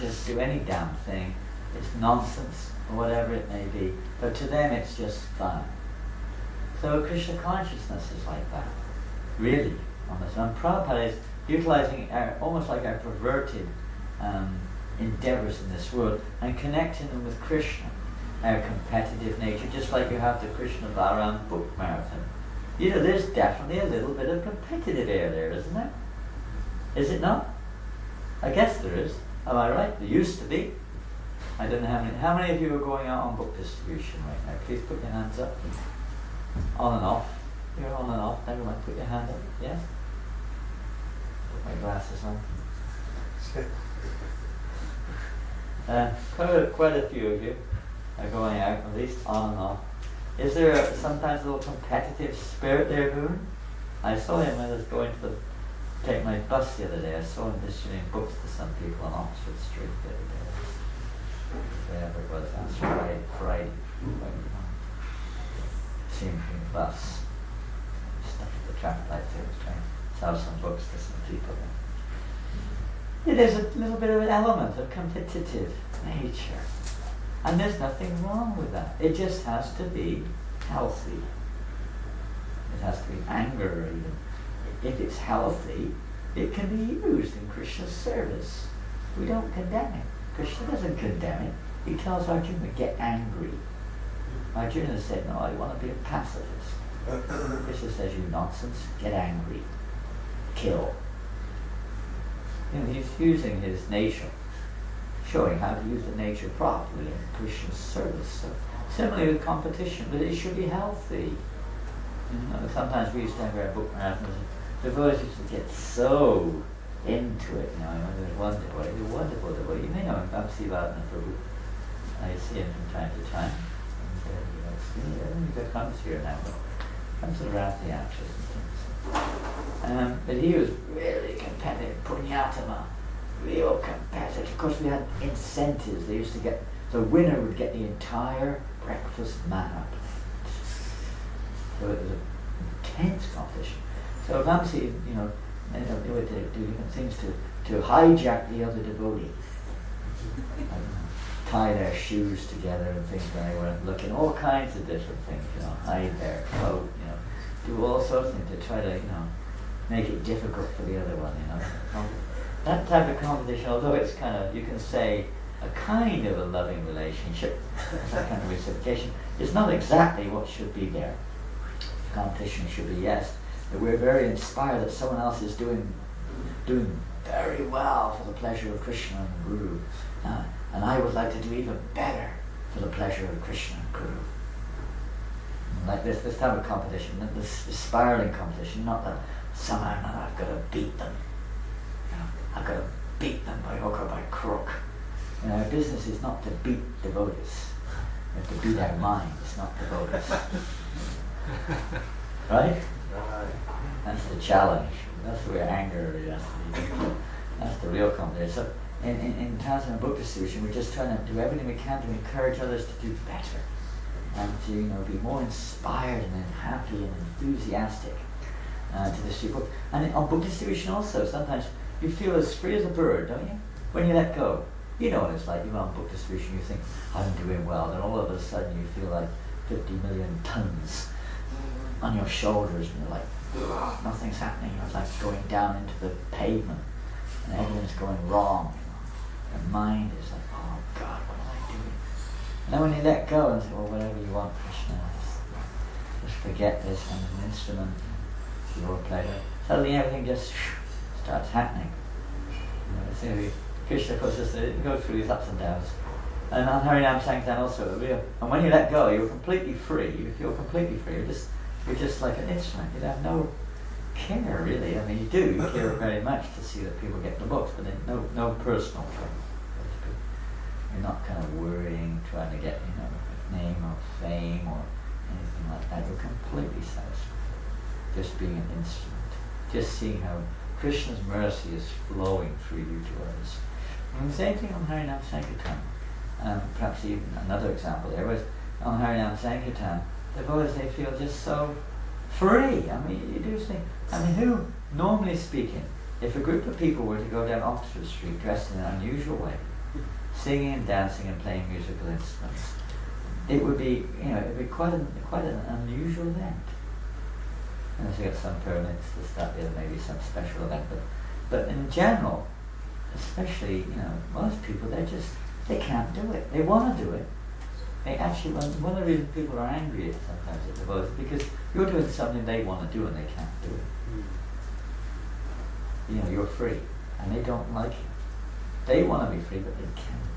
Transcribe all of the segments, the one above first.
just do any damn thing. It's nonsense, or whatever it may be. But to them it's just fun. So Krishna consciousness is like that. Really, almost. And Prabhupada is utilizing almost like our perverted endeavors in this world and connecting them with Krishna, our competitive nature, just like you have the Krishna Balaram book marathon. You know, there's definitely a little bit of competitive air there, isn't there? Is it not? I guess there is. Am I right? There used to be. I don't know how many of you are going out on book distribution right now? Please put your hands up. On and off. You're on and off. Never mind. Put your hand up. Yes? Put my glasses on. Quite a few of you are going out, at least on and off. Is there sometimes a little competitive spirit there, Boone? I saw him when I was going to take my bus the other day. I saw him distributing books to some people on Oxford Street the other day. Wherever it was, last Friday. See him from the bus. Stuck at the traffic lights there, was trying to sell some books to some people there. Yeah, there's a little bit of an element of competitive nature. And there's nothing wrong with that. It just has to be healthy. It has to be anger even. If it's healthy, it can be used in Krishna's service. We don't condemn it. Krishna doesn't condemn it. He tells Arjuna, get angry. Arjuna said, no, I want to be a pacifist. Krishna says, you nonsense, get angry. Kill. You know, he's using his nature, showing how to use the nature properly in Krishna's service. So, similarly with competition, but it should be healthy. You know, sometimes we used to have our book marathons. Devotees used to get so into it. You know, it was wonderful devotee. You may know him, Bhakti-Vedanta Prabhu. I see him from time to time. And, he comes here now, but comes around the actors and things. But he was really competitive, Punyatama, real competitive. Of course, we had incentives. They used to get, the winner would get the entire breakfast manna plate. So it was an intense competition. So Vamsi, you know, they would do different things to hijack the other devotees. Tie their shoes together and things when they weren't looking, all kinds of different things, you know, hide their coat, you know, do all sorts of things to try to, you know, make it difficult for the other one, you know. That type of competition, although it's kind of, you can say, a kind of a loving relationship, that kind of reciprocation, it's not exactly what should be there. Competition should be, yes, that we're very inspired that someone else is doing very well for the pleasure of Krishna and the Guru. And I would like to do even better for the pleasure of Krishna and Guru. Like this type of competition, this spiraling competition, not that somehow or another I've got to beat them. You know, I've got to beat them by hook or by crook. You know, our business is not to beat devotees. We have to beat our minds, not devotees. Right? That's the challenge. That's where anger is. That's the real competition. So in Tanzania book distribution, we're just trying to do everything we can to encourage others to do better and to, you know, be more inspired and happy and enthusiastic to distribute books. And on book distribution also, sometimes you feel as free as a bird, don't you? When you let go. You know what it's like. You're on book distribution, you think, I'm doing well, then all of a sudden you feel like 50 million tons on your shoulders and you're like, ugh, nothing's happening. You're like going down into the pavement and everything's going wrong. You know? Your mind is like, oh God, what am I doing? And then when you let go and say, well, whatever you want, Krishna, just forget this, I'm an instrument for your pleasure. Suddenly everything just starts happening. You know, Krishna, of course, it goes through these ups and downs. And on Harinam Sankirtan also, and when you let go, you're completely free. You feel completely free. You're just like an instrument. You have no care, really. I mean, you do. You care very much to see that people get the books, but then no personal care. You're not kind of worrying, trying to get, you know, name or fame or anything like that. You're completely satisfied. Just being an instrument. Just seeing how Krishna's mercy is flowing through you to others. And the same thing on Harinam Sankirtan. Perhaps even another example there was on Harinam Sankirtan, devotees, they feel just so free. I mean, you do think, I mean, who, normally speaking, if a group of people were to go down Oxford Street dressed in an unusual way, singing and dancing and playing musical instruments. It would be, it would be quite an unusual event. Unless you get some permits to start there, maybe some special event, but in general, especially, most people, they can't do it. They want to do it. They actually, one of the reasons people are angry sometimes at the vote is because you're doing something they want to do and they can't do it. You're free, and they don't like it. They want to be free, but they can't.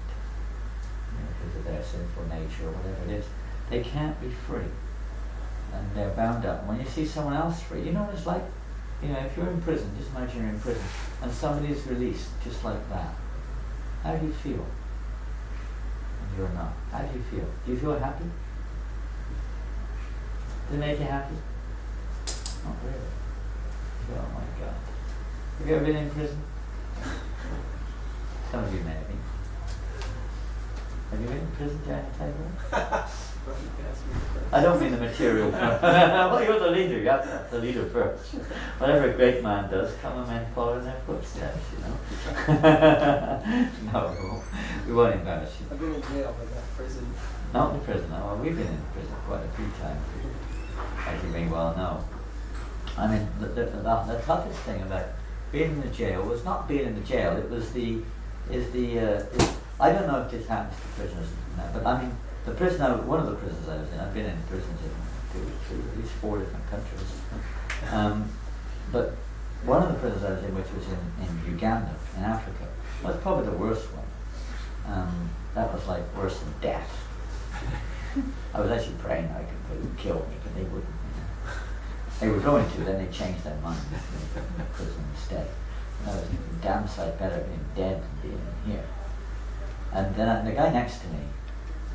Because of their sinful nature or whatever it is. They can't be free. And they're bound up. When you see someone else free, it's like, if you're in prison, just imagine you're in prison, and somebody is released just like that. How do you feel? And you're not. How do you feel? Do you feel happy? Does it make you happy? Not really. Oh my God. Have you ever been in prison? Some of you may have been. Have you been in prison, Janet? I don't mean the material part. Well, you're the leader. You have to have the leader first. Whatever a great man does, common men follow in their footsteps, No, we won't embarrass you. I've been in jail, but not prison. Not in prison, no. Well, we've been in prison quite a few times, as you may well know. I mean, the toughest thing about being in the jail was not being in the jail. It was I don't know if this happens to prisoners now, but I mean, one of the prisons I was in, I've been in prisons in at least 4 different countries. But one of the prisons I was in, which was in Uganda, in Africa, was probably the worst one. That was like worse than death. I was actually praying I could they would kill me, but they wouldn't. They were going to, then they changed their mind. They put me in prison instead. And I was a damn sight better being dead than being in here. And then the guy next to me,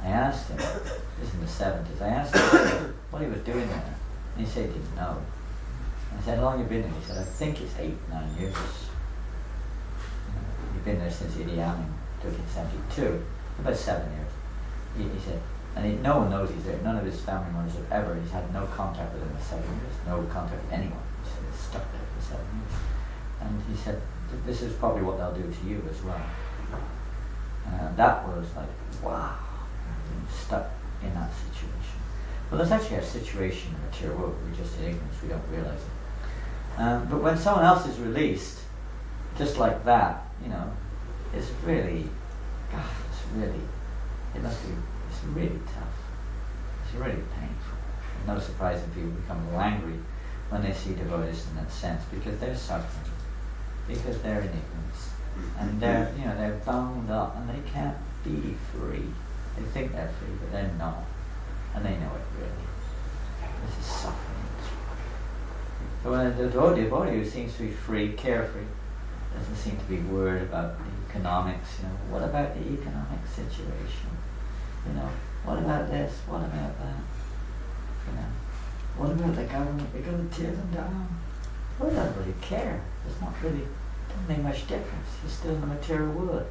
I asked him, this is in the 70s, I asked him what he was doing there. And he said he didn't know. And I said, how long have you been there? He said, I think it's 8, 9 years. He'd been there since Idi Amin took in 72, about 7 years. He said, and no one knows he's there. None of his family members have ever, he's had no contact with him for 7 years, no contact with anyone. He's stuck there for 7 years. And he said, this is probably what they'll do to you as well. That was like, wow, being stuck in that situation. Well, there's actually a situation in the material world, we're just in ignorance, we don't realize it. But when someone else is released, just like that, it's really, it's really tough. It's really painful. No surprise that people become a little angry when they see devotees in that sense, because they're suffering, because they're in ignorance. And they're bound up and they can't be free. They think they're free, but they're not. And they know it really. This is suffering. So when the devotee who seems to be free, carefree, doesn't seem to be worried about the economics, what about the economic situation? What about this? What about that? What about the government? They're going to tear them down. Well, they don't really care. It's not really doesn't make much difference. You're still in the material world.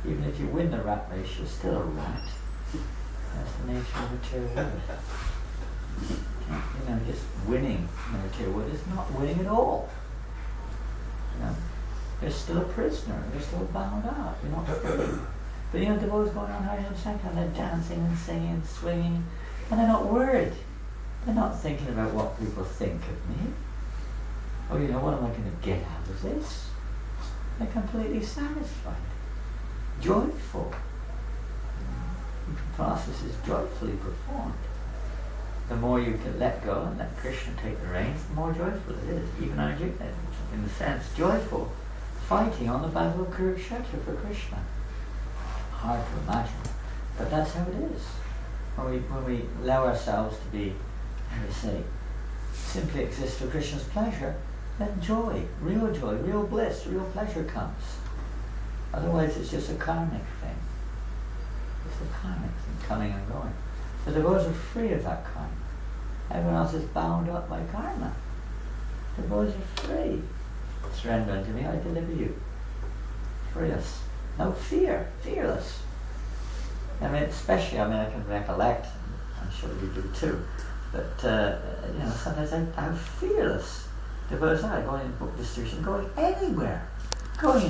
Even if you win the rat race, you're still a rat. That's the nature of the material world. Just winning in the material world is not winning at all. You're still a prisoner. You're still bound up. You're not free. But devotees going on Hare Sankirtan, they're dancing and singing and swinging, and they're not worried. They're not thinking about what people think of me. Or what am I going to get out of this? They're completely satisfied, joyful. The process is joyfully performed. The more you can let go and let Krishna take the reins, the more joyful it is. Even Arjuna, in a sense, joyful, fighting on the battle of Kurukshetra for Krishna. Hard to imagine, but that's how it is. When we allow ourselves to be, simply exist for Krishna's pleasure, then joy, real bliss, real pleasure comes. Otherwise it's just a karmic thing. It's a karmic thing, coming and going. The devotees are free of that karma. Everyone else is bound up by karma. The devotees are free. Surrender unto me, I deliver you. Free us. No fear, fearless. Especially, I can recollect, I'm sure you do too, but sometimes I'm fearless. Devotees are going in book distribution, going anywhere, going